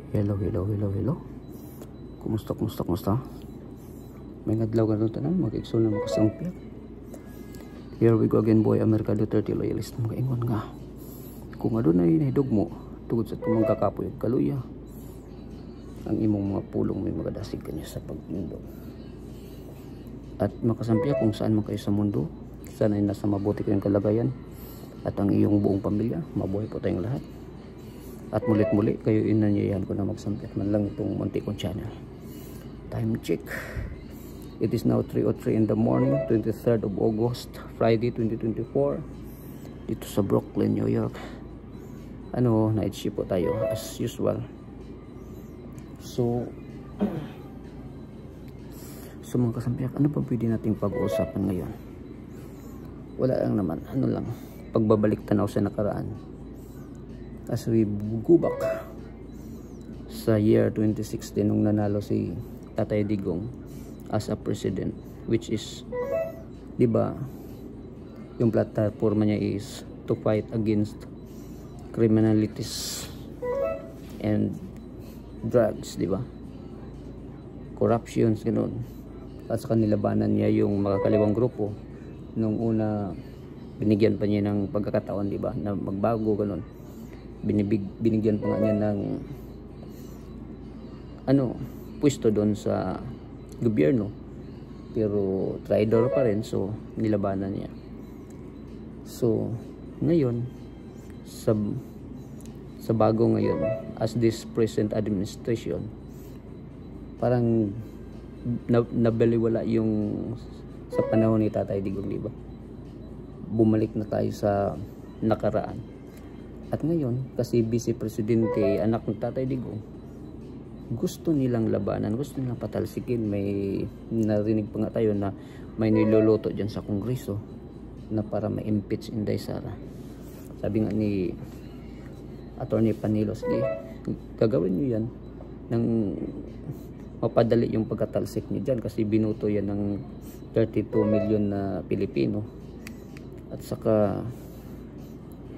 Hello. Kumusta? May ngadlaw ka tanan, mag-igsoon na makasampyak. Here we go again, boy. America Duterte loyalist. Mga ingon nga. Kung adun ay nahidog mo, tugod sa tumang kakapoy at kaluya, ang imong mga pulong may magadasig kanya sa pagmundog. At makasampyak kung saan man kayo sa mundo, sana ay nasa mabuti kayong kalagayan, at ang iyong buong pamilya, mabuhay po tayong lahat. At mulit-muli kayo inanyayahan ko na magsampyak man lang itong munti kong channel. Time check. It is now 3:03 in the morning, 23rd of August, Friday 2024. Dito sa Brooklyn, New York. Night shift po tayo as usual. So mga kasampyak, ano pa pwede nating pag-uusapan ngayon? Wala lang naman, pagbabalik tanaw sa nakaraan. As we go back sa year 2016 nung nanalo si Tatay Digong as a president, which is, diba, yung platform niya is to fight against criminalities and drugs, diba, corruptions, ganoon. At sa kanilabanan niya yung makakaliwang grupo. Nung una binigyan pa niya ng pagkakataon, diba, na magbago, ganoon. Binigyan pa nga niya ng pwesto doon sa gobyerno, pero traitor pa rin, so nilabanan niya. So ngayon sa bago ngayon, as this present administration, parang nabaliwala yung sa panahon ni Tatay Digong, diba? Bumalik na tayo sa nakaraan. At ngayon, kasi Vice Presidente, anak ng Tatay Digong, gusto nilang labanan, gusto nilang patalsikin. May narinig pa nga tayo na may niluluto dyan sa Kongreso na para ma-impeach Inday Sara. Sabi nga ni Attorney Panilos, gagawin nyo yan nang mapadali yung pagkatalsik nyo dyan, kasi binuto yan ng 32 million na Pilipino. At saka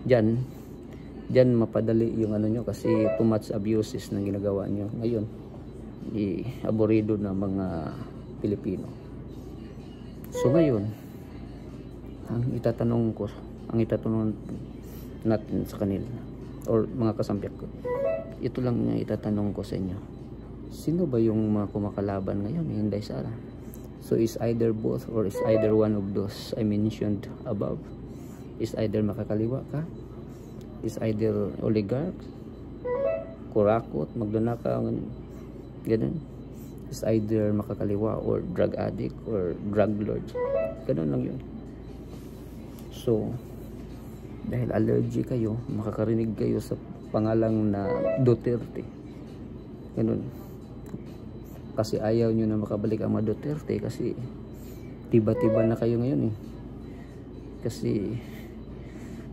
dyan mapadali yung nyo, kasi too much abuses na ginagawa nyo ngayon, aborido na mga Pilipino. So ngayon, ang itatanong natin sa kanila, or mga kasampyak ko, ito lang yung itatanong ko sa inyo: sino ba yung mga kumakalaban ngayon ni Inday Sara? So is either both, or is either one of those I mentioned above? Is either makakaliwa ka, is either oligarchs, kurakot, magdonaka, ganun. Is either makakaliwa, or drug addict, or drug lord. Ganun lang yun. So dahil allergy kayo, makakarinig kayo sa pangalang na Duterte, ganun, kasi ayaw nyo na makabalik ang mga Duterte, kasi tiba-tiba na kayo ngayon kasi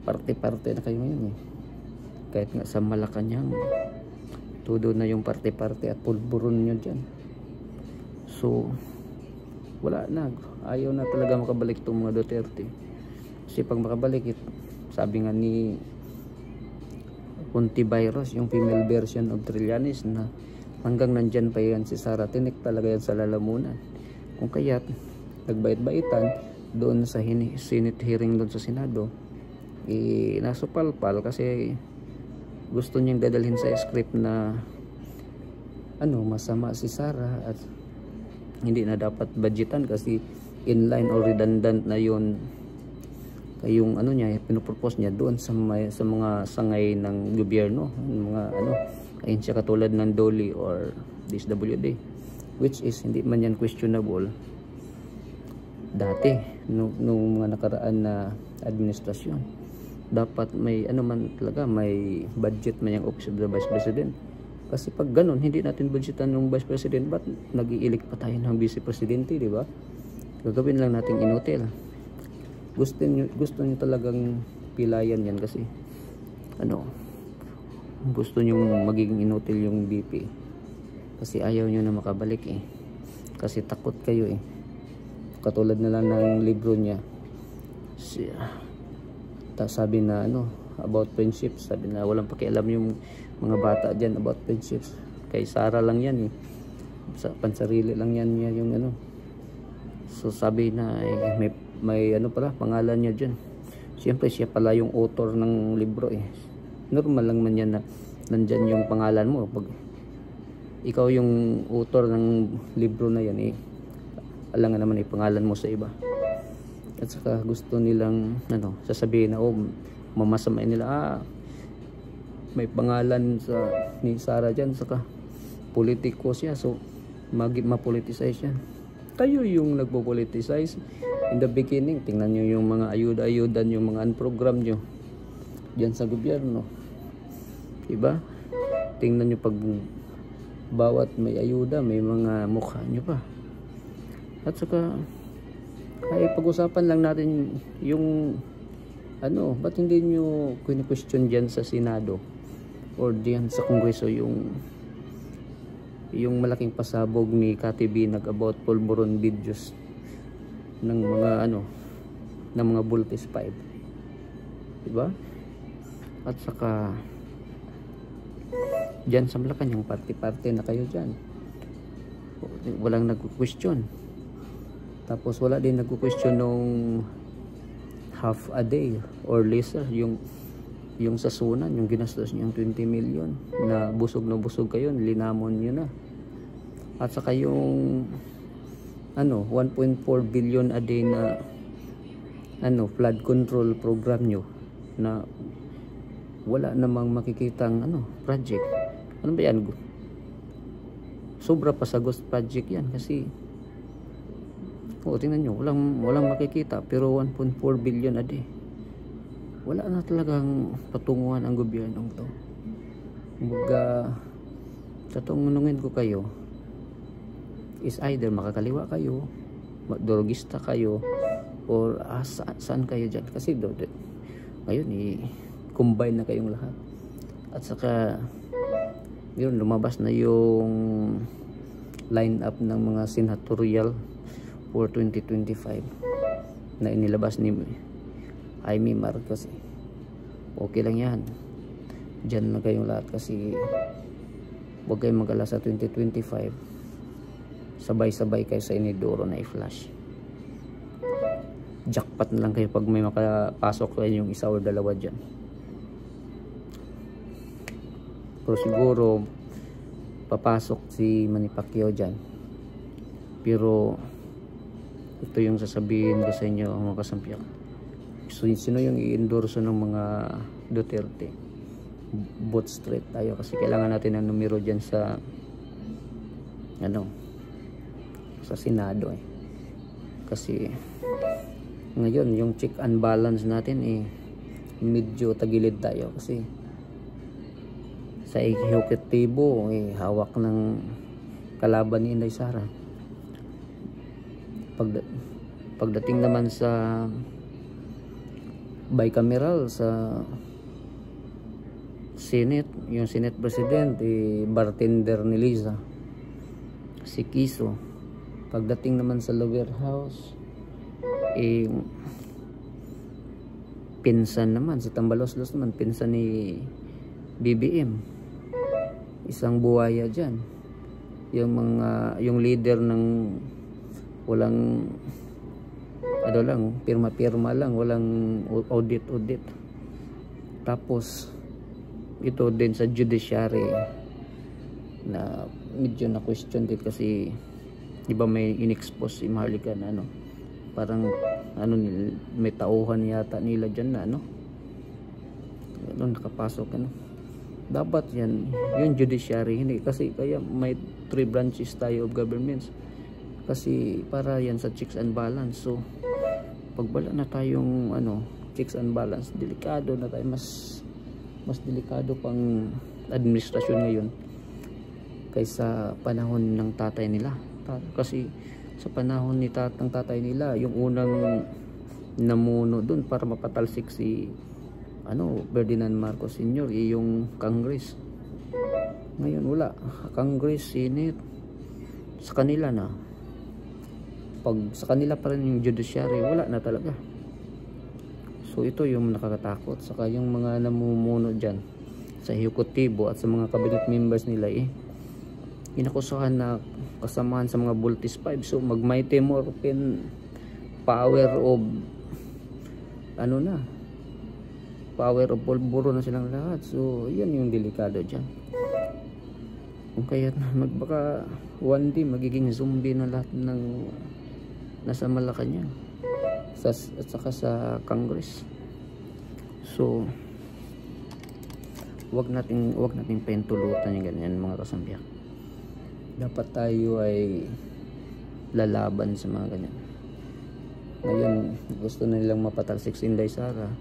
parte-parte na kayo ngayon kahit nga sa Malacanang todo na yung parte-parte at pulburon nyo dyan. So wala na, ayaw na talaga makabalik itong mga Duterte, kasi pag makabalik sabi nga ni Virus, yung female version of Trillanes, na hanggang nandyan pa yan si Sara, tinik talaga yan sa lalamunan. Kung kaya't nagbait-baitan doon sa Senate hearing doon sa Senado, nasupalpal kasi gusto niyang dadalhin sa script na masama si Sara at hindi na dapat budgetan, kasi inline or redundant na yun kayong niya, pinopropose niya doon sa mga sangay ng gobyerno, mga ayun siya, katulad ng DOLE or DSWD, which is hindi man yan questionable dati nung mga nakaraan na administrasyon. Dapat may talaga, may budget man yung Office of the Vice President, kasi pag ganun hindi natin budgetan ng Vice President, ba't nag-iilik pa tayo ng Vice Presidente, di ba? Gagawin lang nating inutil. Gusto nyo talagang pilayan yan, kasi gusto nyo magiging inutil yung BP, kasi ayaw nyo na makabalik kasi takot kayo katulad na lang ng libro niya, sabi na about friendships, sabi na walang pakialam yung mga bata dyan about friendships. kay Sara lang yan eh. Sa pansarili lang yan niya yung ano. So sabi na may ano pala pangalan niya dyan. Siyempre siya pala yung author ng libro eh. Normal lang man yan na nandyan yung pangalan mo. Pag ikaw yung author ng libro na yan eh, alam nga naman eh pangalan mo sa iba. At saka gusto nilang ano, sasabihin na mamasamain nila may pangalan ni Sara dyan, saka politiko siya, so ma-politicize yan. Tayo yung nagpo-politicize in the beginning. Tingnan nyo yung mga ayuda-ayudan, yung mga unprogram nyo dyan sa gobyerno, diba? Tingnan nyo pag bawat may ayuda, may mga mukha nyo pa. At saka ay pag-usapan lang natin yung ano, ba't hindi nyo question dyan sa Senado or diyan sa Kongreso yung malaking pasabog ni Cathy Binag about pulburon videos ng mga ano, ng mga Voltes 5, diba? At saka dyan sa Malacanang party-party na kayo dyan, walang nag-question. Tapos wala din nag-question nung half a day or lesser yung sa Sunan, yung ginastos niyang 20 million na busog kayo, linamon nyo na. At saka yung ano 1.4 billion a day na ano flood control program nyo na wala namang makikitang ano project. Ano ba yan? Sobra pa sa ghost project yan kasi tingnan nyo, walang makikita, pero 1.4 billion a day. Wala na talagang patunguhan ang gobyernong to. Tatanungin ko kayo, is either makakaliwa kayo, drogista kayo, or saan kayo dyan? Kasi ngayon combine na kayong lahat. At saka yun, lumabas na yung line up ng mga senatorial for 2025 na inilabas ni Amy Marcos. Okay lang yan, dyan na kayong lahat kasi huwag kayong mag-ala sa 2025. Sabay-sabay kayo sa inidoro na i-flash. Jackpot na lang kayo pag may makapasok kayo yung isa o dalawa dyan. Pero siguro papasok si Manny Pacquiao dyan. Pero ito yung sasabihin ko sa inyo, ang mga kasampiak. So, sino yung i-endorso ng mga Duterte? Vote straight tayo kasi kailangan natin ng numero dyan sa ano, sa Senado eh. Kasi ngayon yung check and balance natin medyo tagilid tayo kasi sa ehekutibo hawak ng kalaban ni Inday Sara. Pagdating naman sa bicameral sa Senate, yung Senate President bartender ni Liza, si Kiso. Pagdating naman sa lower house pinsan naman si Tambaloslos naman, pinsan ni BBM, isang buwaya dyan, yung leader ng walang ano lang, pirma lang, walang audit. Tapos ito din sa judiciary na medyo na question din kasi iba may inexpose si Maharlika na ano, parang ano, may tauhan yata nila dyan na ano, nakapasok ano. Dapat yan yung judiciary, hindi kasi kaya may 3 branches tayo of governments kasi para yan sa checks and balance. So pag wala na tayong ano checks and balance, delikado na tayo, mas delikado pang administrasyon ngayon kaysa panahon ng tatay nila. Kasi sa panahon ni tatay nila, yung unang namuno dun para mapatalsik si Ferdinand Marcos Sr. yung Congress. Ngayon wala, Congress, Senate, sa kanila na. Pag sa kanila pa rin yung judiciary, wala na talaga. So ito yung nakakatakot. Saka yung mga namumuno dyan sa ehekutibo at sa mga cabinet members nila inakusahan na kasamahan sa mga Voltes 5. So mag Mighty Morphin power of ano na, power of pulburo na silang lahat. So yan yung delikado dyan. Kung kaya magbaka one day magiging zombie na lahat ng nasa Malacanang at saka sa Congress. So wag nating pentulutan yung ganyan mga kasambiak. Dapat tayo ay lalaban sa mga ganyan. Ngayon gusto na nilang mapatalsik si Inday Sara.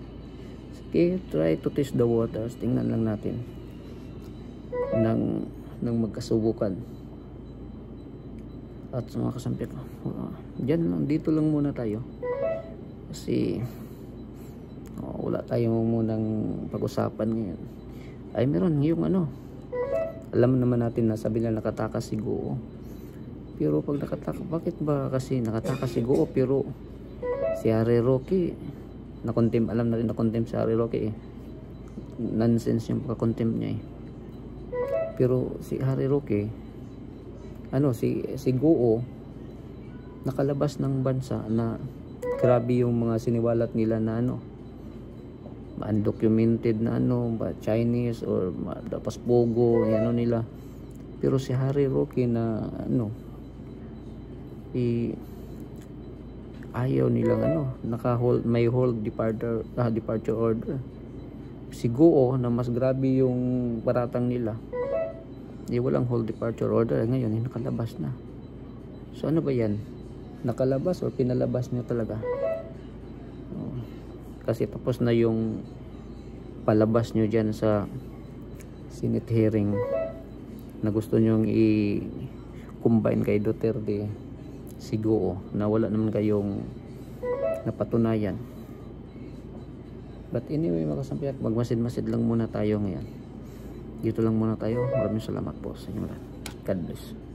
Sige, try to test the waters. Tingnan lang natin ng magkasubukan. At sa mga kasampiak, dyan lang, dito lang muna tayo kasi wala tayong munang pag-usapan ngayon. Ay meron yung ano, alam naman natin na sabi nila nakatakas si Guo, pero pag nakatakas, bakit ba kasi nakatakas si Guo pero si Harry Roque na-contempt, alam na rin na-contempt si Harry Roque nonsense yung pagka-contempt niya pero si Harry Roque ano, si Guo nakalabas ng bansa na grabe yung mga siniwalat nila na ano, undocumented na ano, ba Chinese or dapas pogo, ano nila. Pero si Harry Roque na ano, ayaw nilang ano, may hold departure order. Si Guo na mas grabe yung paratang nila, walang hold departure order. Ngayon nakalabas na. So ano ba yan, nakalabas o pinalabas niya talaga? Kasi tapos na yung palabas nyo dyan sa Senate hearing na gusto nyong i-combine kay Duterte si Guo na wala naman kayong napatunayan. But anyway mga kasampiak, magmasid-masid lang muna tayo ngayon. Dito lang muna tayo. Maraming salamat po sa inyo lahat. God bless.